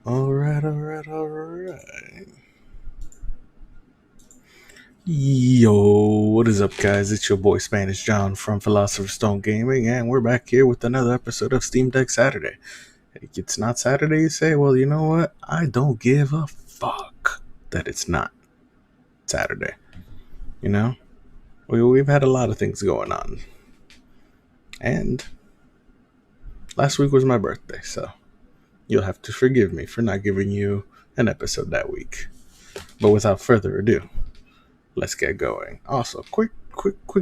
Alright. Yo, what is up, guys? It's your boy Spanish John from Philosopher's Stone Gaming, and we're back here with another episode of Steam Deck Saturday. It's not Saturday, you say? Well, you know what? I don't give a fuck that it's not Saturday. You know? We've had a lot of things going on. And last week was my birthday, so you'll have to forgive me for not giving you an episode that week. But without further ado, let's get going. Also, quick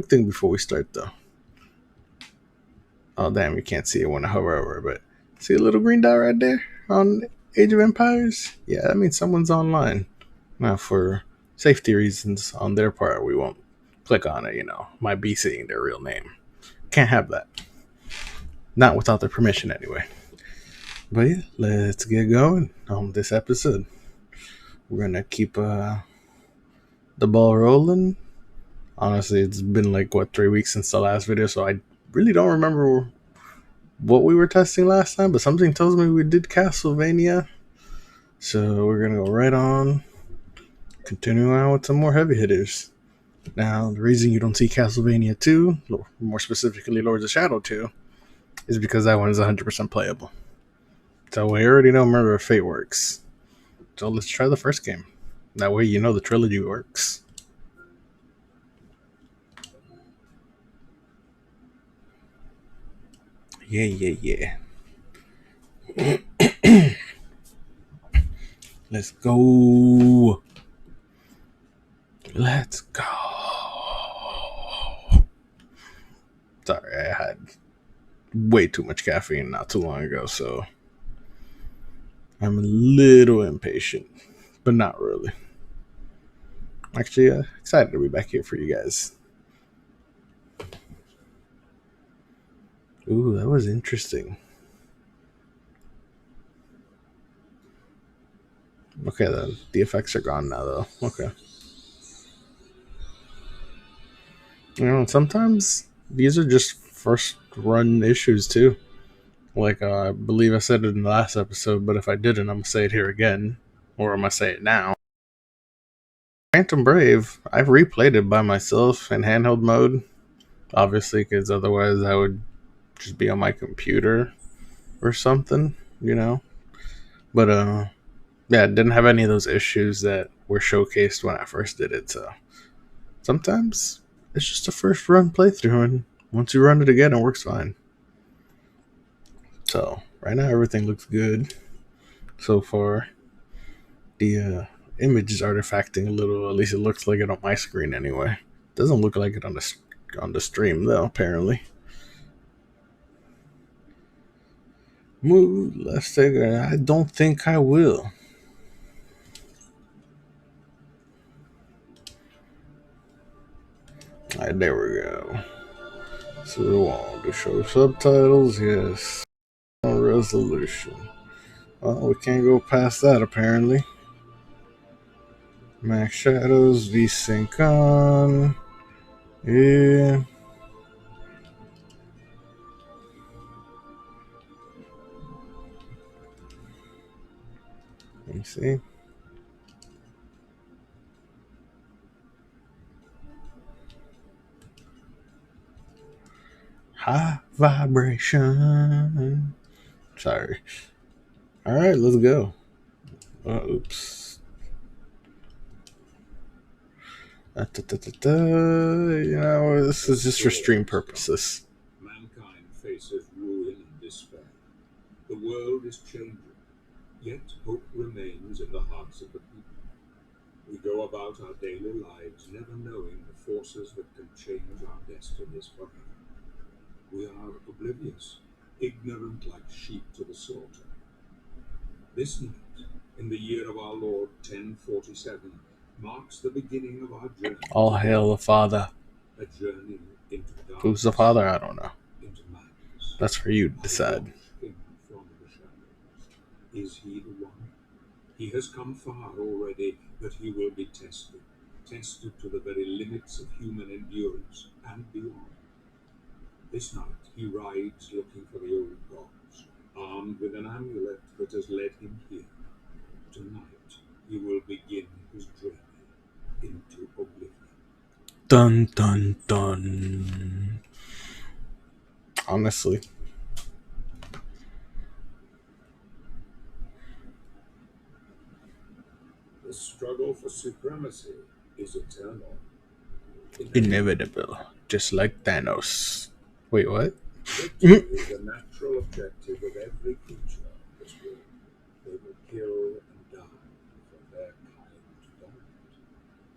thing before we start though. Oh damn, you can't see it when I hover over, but see a little green dot right there on Age of Empires? Yeah, that means someone's online. Now, for safety reasons on their part, we won't click on it. Might be seeing their real name. Can't have that. Not without their permission, anyway. But yeah, let's get going on this episode. We're gonna keep the ball rolling. Honestly, it's been like 3 weeks since the last video, so I really don't remember what we were testing last time, but something tells me we did Castlevania. So we're gonna go right on, continuing on with some more heavy hitters. Now, the reason you don't see Castlevania 2, more specifically Lords of Shadow 2, is because that one is 100% playable. So we already know Murder of Fate works. So let's try the first game. That way you know the trilogy works. Yeah. Let's go. Let's go. Sorry, I had way too much caffeine not too long ago, so I'm a little impatient, but not really. Actually, excited to be back here for you guys. Ooh, that was interesting. Okay, the effects are gone now, though. Okay. Sometimes these are just first run issues, too. Like, I believe I said it in the last episode, but if I didn't, I'm going to say it here again. Or I'm going to say it now. Phantom Brave, I've replayed it by myself in handheld mode. Obviously, because otherwise I would just be on my computer or something, But, yeah, it didn't have any of those issues that were showcased when I first did it, so sometimes it's just a first run playthrough, and once you run it again, it works fine. So, right now, everything looks good so far. The image is artifacting a little, at least it looks like it on my screen anyway. Doesn't look like it on the stream, though, apparently. Move, let's take it. I don't think I will. Alright, there we go. So we want to show subtitles, yes. Resolution. Well, we can't go past that apparently. Max shadows, VSync on. Yeah. Let me see. High vibration. Sorry. Alright, let's go. Oops. This is just for stream purposes. Mankind faces ruin and despair. The world is changing, yet hope remains in the hearts of the people. We go about our daily lives never knowing the forces that can change our destinies forever. We are oblivious, ignorant like sheep to the slaughter. This night, in the year of our Lord 1047, marks the beginning of our journey. All hail the Father. A journey into darkness. Who's the Father? I don't know. Into madness. That's for you to decide. From the shadows. Is he the one? He has come far already, but he will be tested to the very limits of human endurance and beyond. This night he rides looking for the old gods, armed with an amulet that has led him here. Tonight, he will begin his journey into oblivion. Dun dun dun. Honestly, The struggle for supremacy is eternal, inevitable, just like Thanos. Wait, what? Victory is the natural objective of every creature on this world. They will kill and die for their kind to dominate.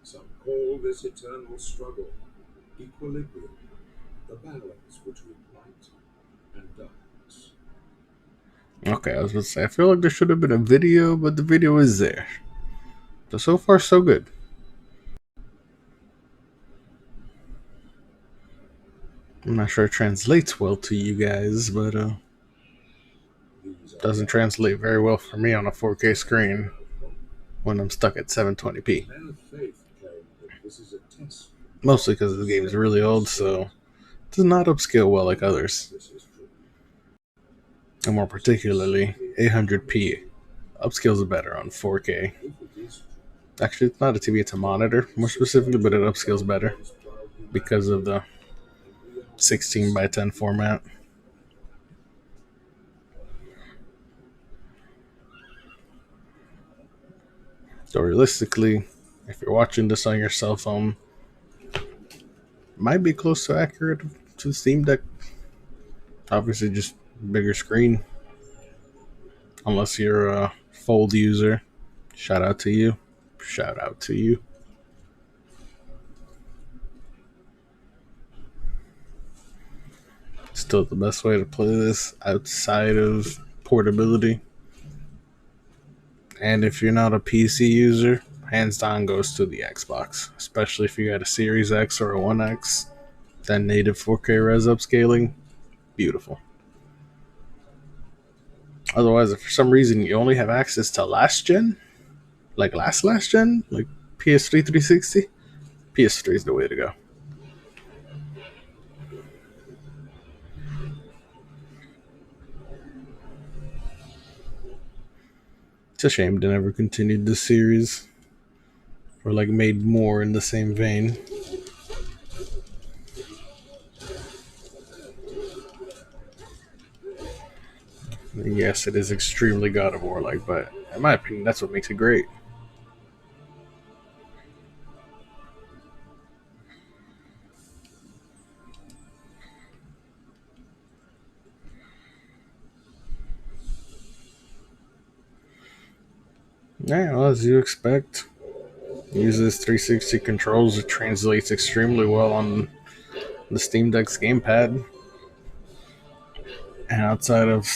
Some call this eternal struggle equilibrium, the balance between light and darkness. Okay, I was about to say, I feel like there should have been a video, but the video is there. So far, so good. I'm not sure it translates well to you guys, but doesn't translate very well for me on a 4K screen when I'm stuck at 720p. Men of faith claim that this is a test. Mostly because the game is really old, so it does not upscale well like others. And more particularly, 800p upscales better on 4K. Actually, it's not a TV, it's a monitor, more specifically, but it upscales better because of the 16 by 10 format. So realistically, if you're watching this on your cell phone, it might be close to accurate to the Steam Deck. Obviously, just bigger screen. Unless you're a Fold user. Shout out to you. Shout out to you. Still the best way to play this outside of portability. And if you're not a PC user, hands down goes to the Xbox. Especially if you got a Series X or a One X. That native 4K res upscaling, beautiful. Otherwise, if for some reason you only have access to last gen, like last gen, like PS3 360, PS3 is the way to go. It's a shame they never continued this series, or like made more in the same vein. Yes, it is extremely God of War like, but in my opinion, that's what makes it great. Yeah, well, as you expect, uses 360 controls. It translates extremely well on the Steam Deck's gamepad. And outside of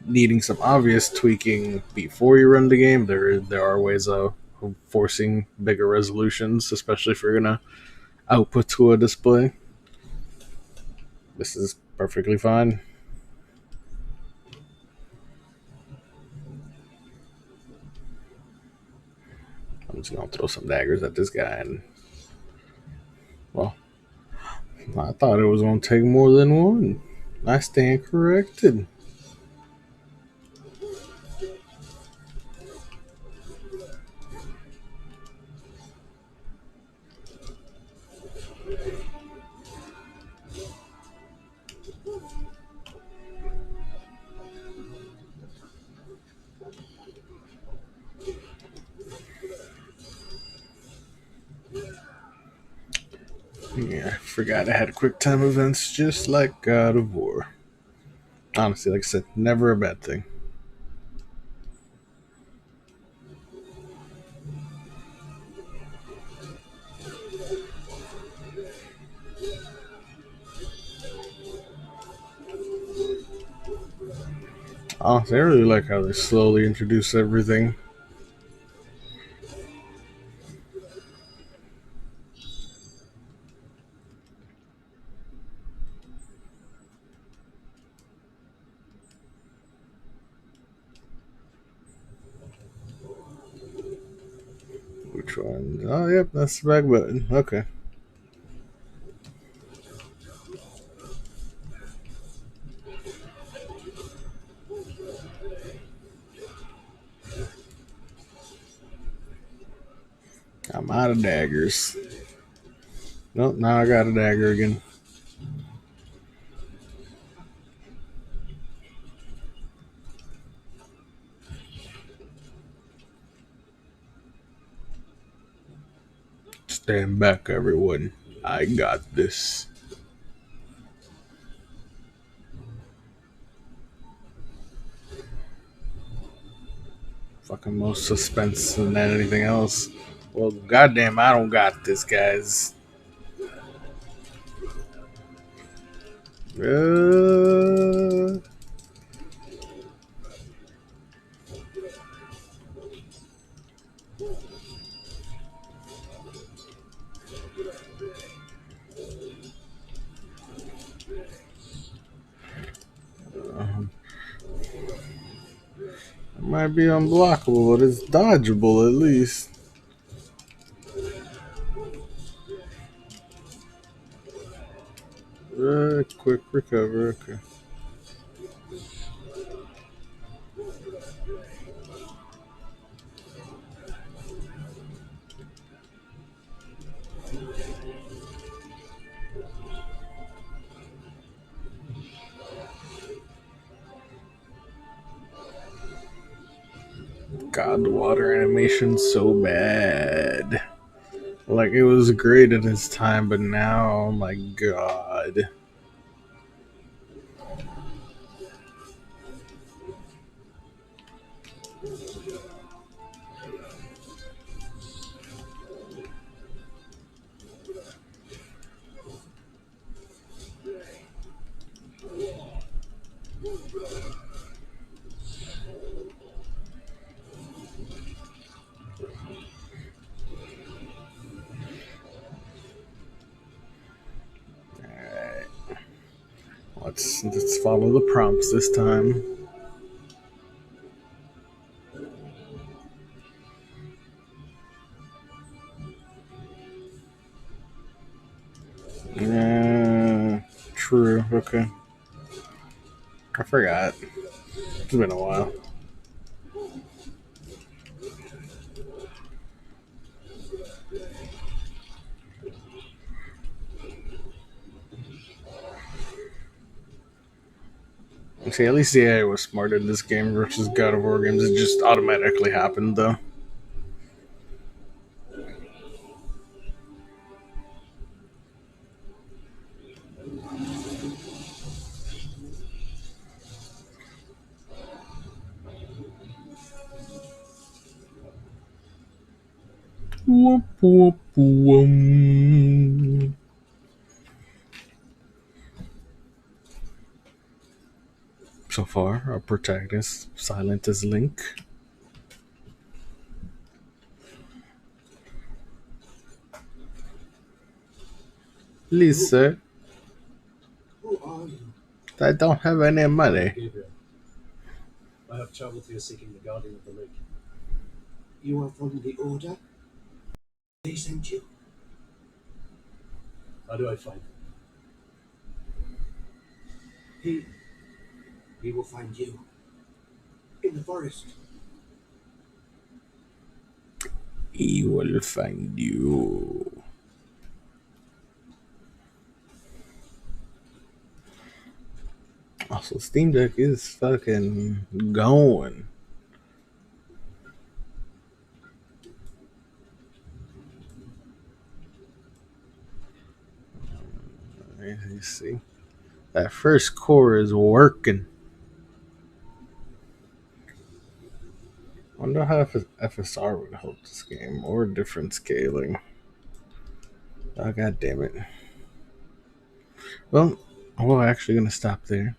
needing some obvious tweaking before you run the game, there are ways of forcing bigger resolutions, especially if you're gonna output to a display. This is perfectly fine. I'm just gonna throw some daggers at this guy, and well, I thought it was gonna take more than one. I stand corrected. Yeah, I forgot I had quick time events just like God of War. Honestly, like I said, never a bad thing. Honestly, I really like how they slowly introduce everything. Which one? Oh, yep, that's the back button. Okay. I'm out of daggers. Nope, now I got a dagger again. Stand back, everyone. I got this. Fucking more suspense than anything else. Well, goddamn, I don't got this, guys. Uh, it might be unblockable, but it's dodgeable at least. Quick recover. Okay. God, the water animation's so bad. Like, it was great at its time, but now, oh my god. Alright. Let's follow the prompts this time. True. Okay. I forgot. It's been a while. See, at least the AI was smarter in this game versus God of War games. It just automatically happened, though. Whoop, whoop, whoom. So far, our protagonist, silent as Link. Please, sir. Who are you? I don't have any money. Gabriel. I have traveled here seeking the Guardian of the Lake. You are from the Order? They sent you? How do I find him? He will find you. In the forest. He will find you. Also, Steam Deck is fucking going. You see, that first core is working. I wonder how FSR would help this game, or different scaling. Oh, god damn it. Well, we're actually going to stop there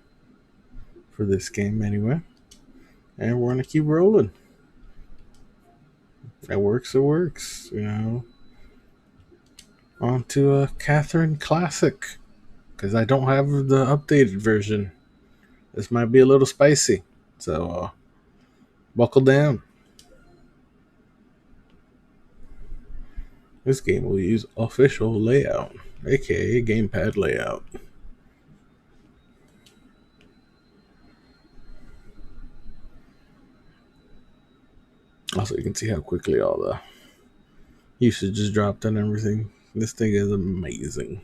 for this game anyway. And we're going to keep rolling. It works, you know. On to a Catherine Classic. Because I don't have the updated version. This might be a little spicy. So, buckle down. This game will use official layout, aka gamepad layout. Also, you can see how quickly all the Usage just dropped on everything. This thing is amazing.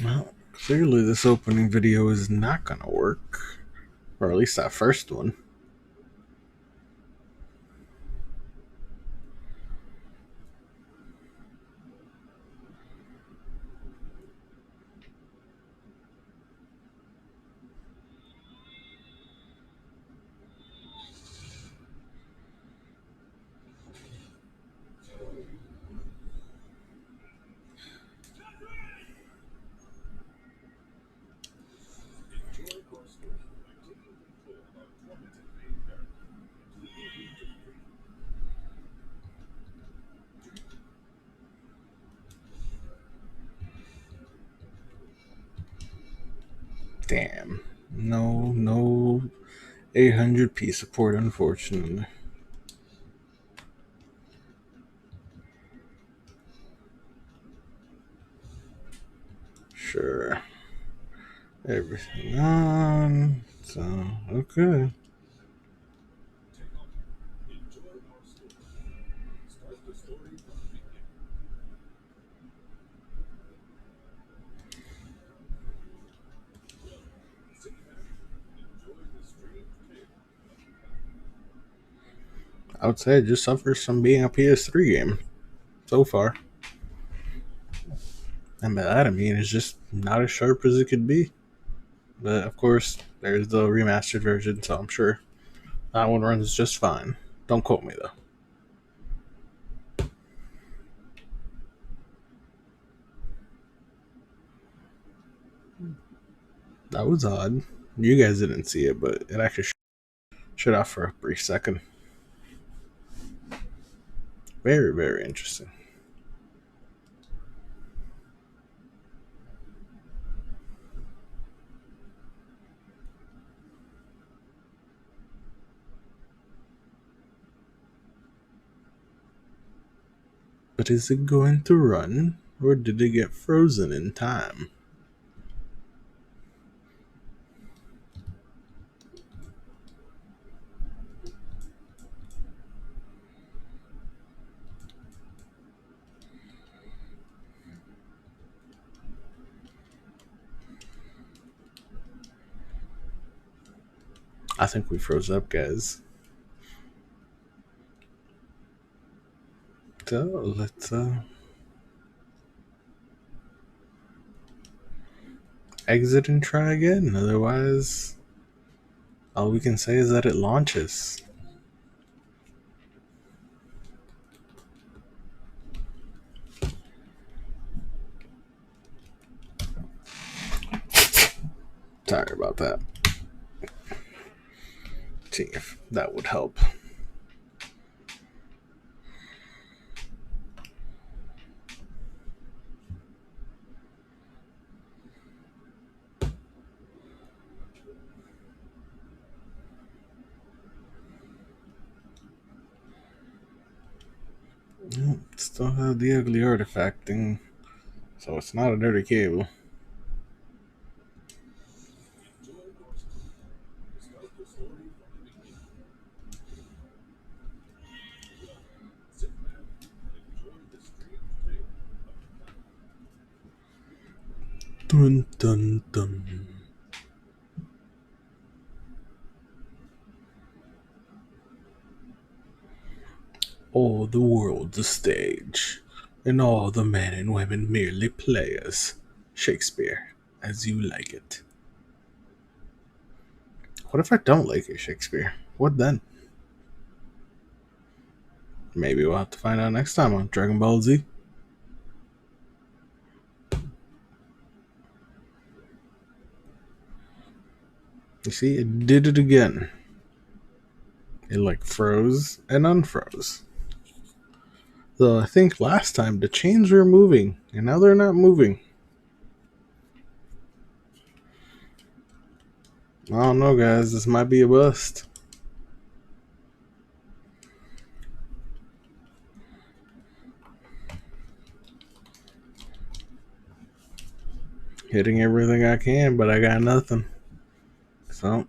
Well, clearly this opening video is not gonna work. Or at least that first one. Damn. No 800p support, unfortunately. Sure. Everything on. So, okay. I would say it just suffers from being a PS3 game so far. And by that I mean it's just not as sharp as it could be. But of course, there's the remastered version, so I'm sure that one runs just fine. Don't quote me though. That was odd. You guys didn't see it, but it actually shut off for a brief second. Very, very interesting. But is it going to run, or did it get frozen in time? I think we froze up, guys. So let's exit and try again. Otherwise, all we can say is that it launches. Sorry about that. See if that would help. Still have the ugly artifact thing, so it's not a dirty cable. Dun dun dun. All the world's a stage, and all the men and women merely players. Shakespeare, as you like it. What if I don't like it, Shakespeare? What then? Maybe we'll have to find out next time on Dragon Ball Z. You see, it did it again. It like froze and unfroze. So I think last time the chains were moving, and now they're not moving. I don't know, guys. This might be a bust. Hitting everything I can, but I got nothing. So,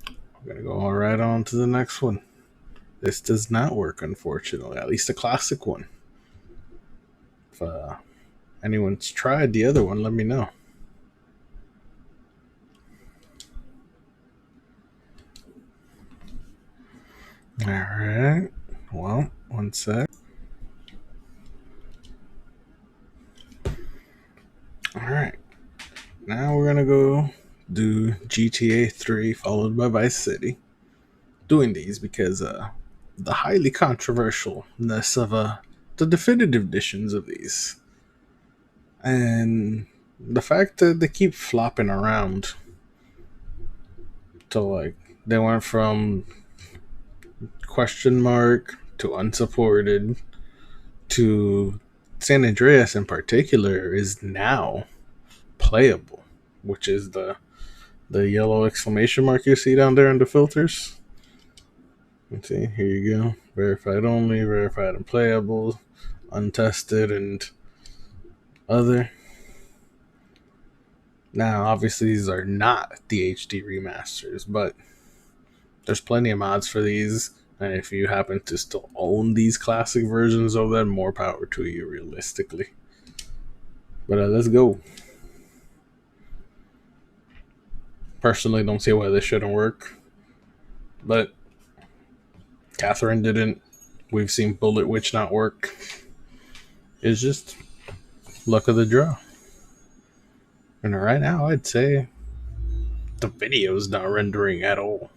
I'm going to go right on to the next one. This does not work, unfortunately. At least the classic one. If anyone's tried the other one, let me know. Alright. Well, one sec. Alright. Now we're gonna go do GTA 3 followed by Vice City. Doing these because the highly controversialness of the definitive editions of these. And the fact that they keep flopping around to like they went from question mark to unsupported to San Andreas in particular is now playable, which is the yellow exclamation mark you see down there in the filters. Let's see, here you go. Verified only, verified and playable, untested, and other. Now, obviously, these are not the HD remasters, but there's plenty of mods for these. And if you happen to still own these classic versions of them, more power to you, realistically. But let's go. Personally, don't see why this shouldn't work. But Catherine didn't. We've seen Bullet Witch not work. It's just luck of the draw. And right now, I'd say the video's not rendering at all.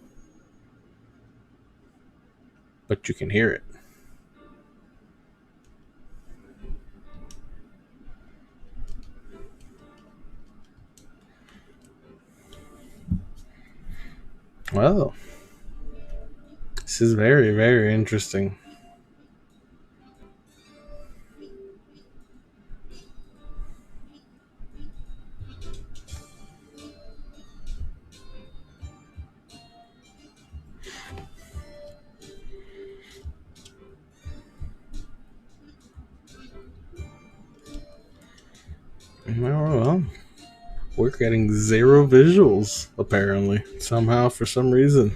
But you can hear it. Well, this is very, very interesting. Well, we're getting 0 visuals, apparently. Somehow, for some reason.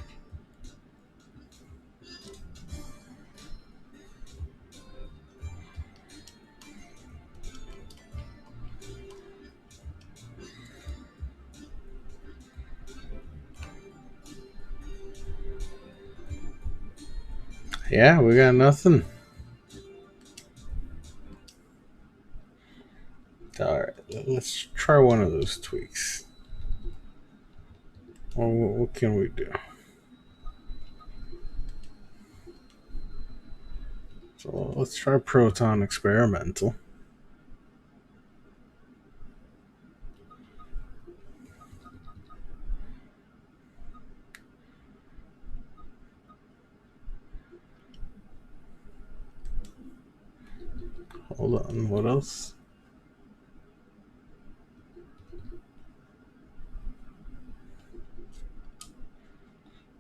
Yeah, we got nothing. Alright, let's try one of those tweaks. Well, what can we do? So let's try Proton Experimental. Hold on, what else?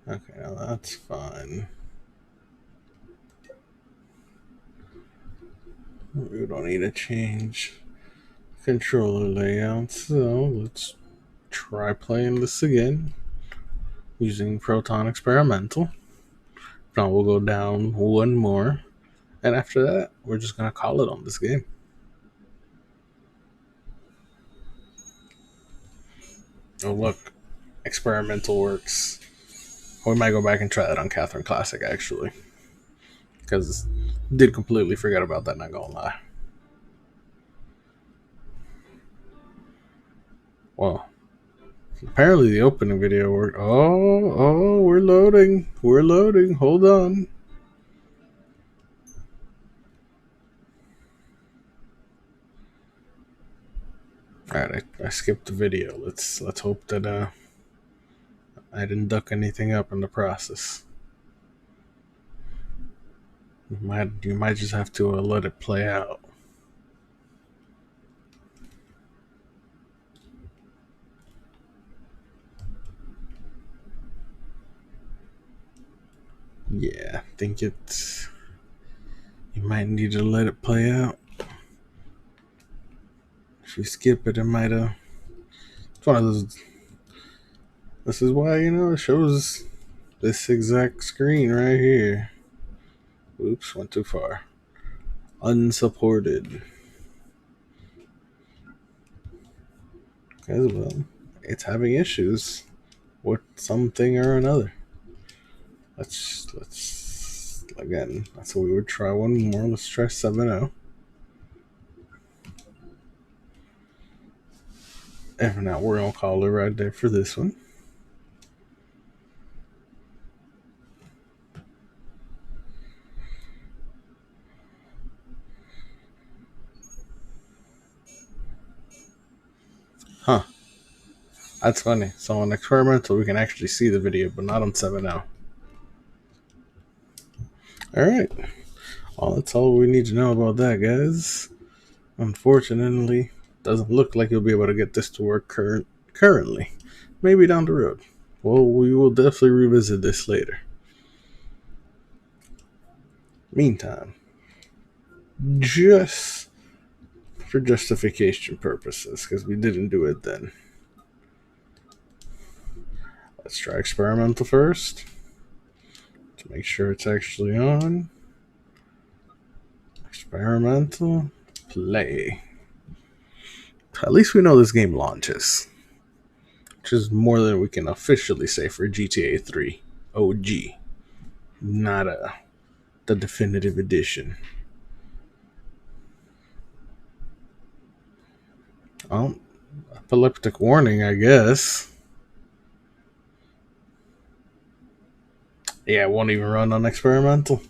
Okay, now that's fine. We don't need to change controller layout, so let's try playing this again using Proton Experimental. Now we'll go down one more, and after that, we're just gonna call it on this game. Oh look, Experimental works. We might go back and try that on Catherine Classic, actually. Because did completely forget about that, not gonna lie. Well, apparently the opening video worked. Oh, we're loading. We're loading. Hold on. Alright, I skipped the video. Let's hope that I didn't duck anything up in the process. You might just have to let it play out. Yeah, I think it's. You might need to let it play out. If you skip it, it might have. It's one of those. This is why, it shows this exact screen right here. Oops, went too far. Unsupported. As well, it's having issues with something or another. Let's again. So we would try one more. Let's try 7-0. If not, we're gonna call it right there for this one. Huh. That's funny. So on experimental, we can actually see the video, but not on 7-0. All right. Well, that's all we need to know about that, guys. Unfortunately, doesn't look like you'll be able to get this to work currently. Maybe down the road. Well, we will definitely revisit this later. Meantime, just for justification purposes, because we didn't do it then. Let's try experimental first to make sure it's actually on. Experimental, play. At least we know this game launches, which is more than we can officially say for GTA 3 OG, not the definitive edition. Oh, epileptic warning, I guess. Yeah, it won't even run on experimental.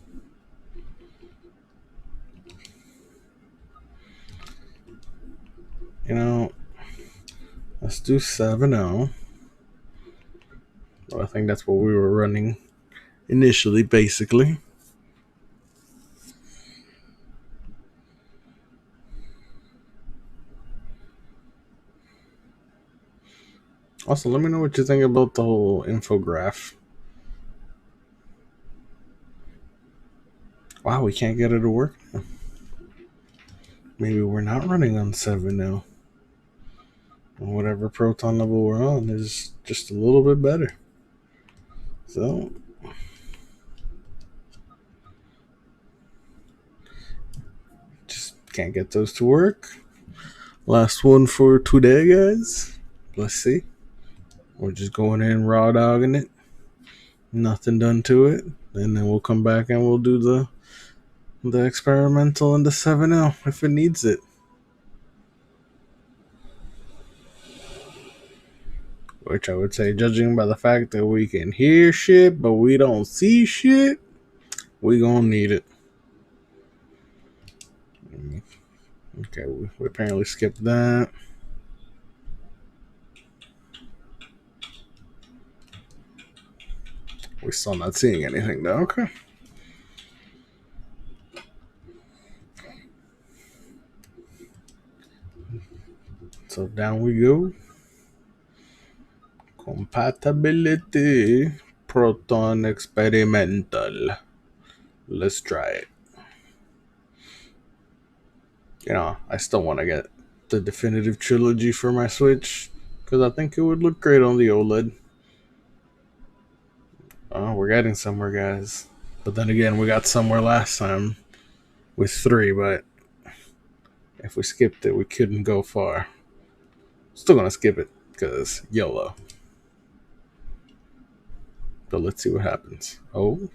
Let's do 7-0. Well, I think that's what we were running initially, basically. Also, let me know what you think about the whole infograph. Wow, we can't get it to work now. Maybe we're not running on 7 now. And whatever proton level we're on is just a little bit better. So, just can't get those to work. Last one for today, guys. Let's see. We're just going in raw dogging it. Nothing done to it. And then we'll come back and we'll do the experimental and the 7L if it needs it. Which I would say, judging by the fact that we can hear shit, but we don't see shit, we gonna need it. Okay, we apparently skipped that. We're still not seeing anything though. Okay. So down we go. Compatibility. Proton experimental. Let's try it. I still want to get the definitive trilogy for my Switch because I think it would look great on the OLED. Oh, we're getting somewhere, guys. But then again, we got somewhere last time with 3, but if we skipped it, we couldn't go far. Still gonna skip it because YOLO. But let's see what happens. Oh.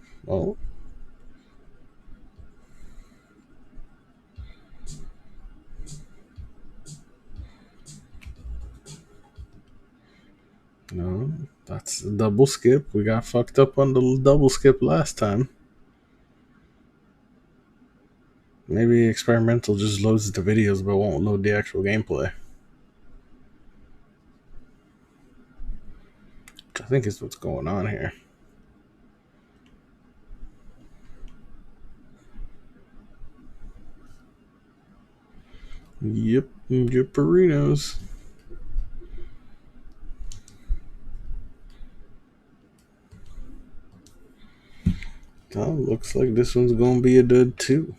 No, that's a double skip. We got fucked up on the double skip last time. Maybe experimental just loads the videos but won't load the actual gameplay. Which I think is what's going on here. Yep, Jipperinos. So looks like this one's gonna be a dud too.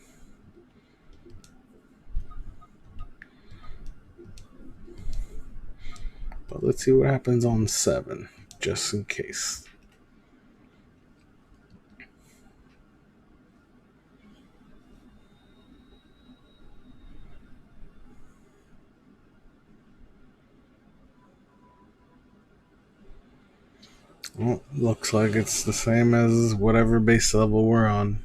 But let's see what happens on 7, just in case. Well, looks like it's the same as whatever base level we're on.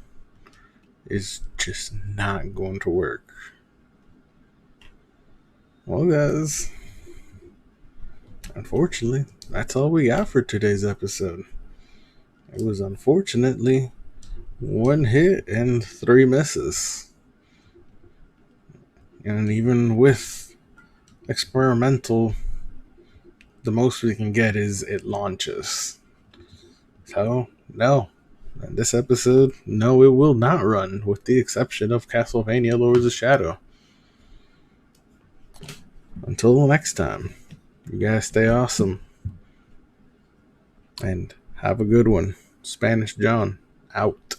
It's just not going to work. Well, guys, unfortunately, that's all we got for today's episode. It was unfortunately 1 hit and 3 misses. And even with experimental, the most we can get is it launches. So, no. In this episode, no, it will not run, with the exception of Castlevania Lords of Shadow. Until next time, you guys stay awesome. And have a good one. Spanish John, out.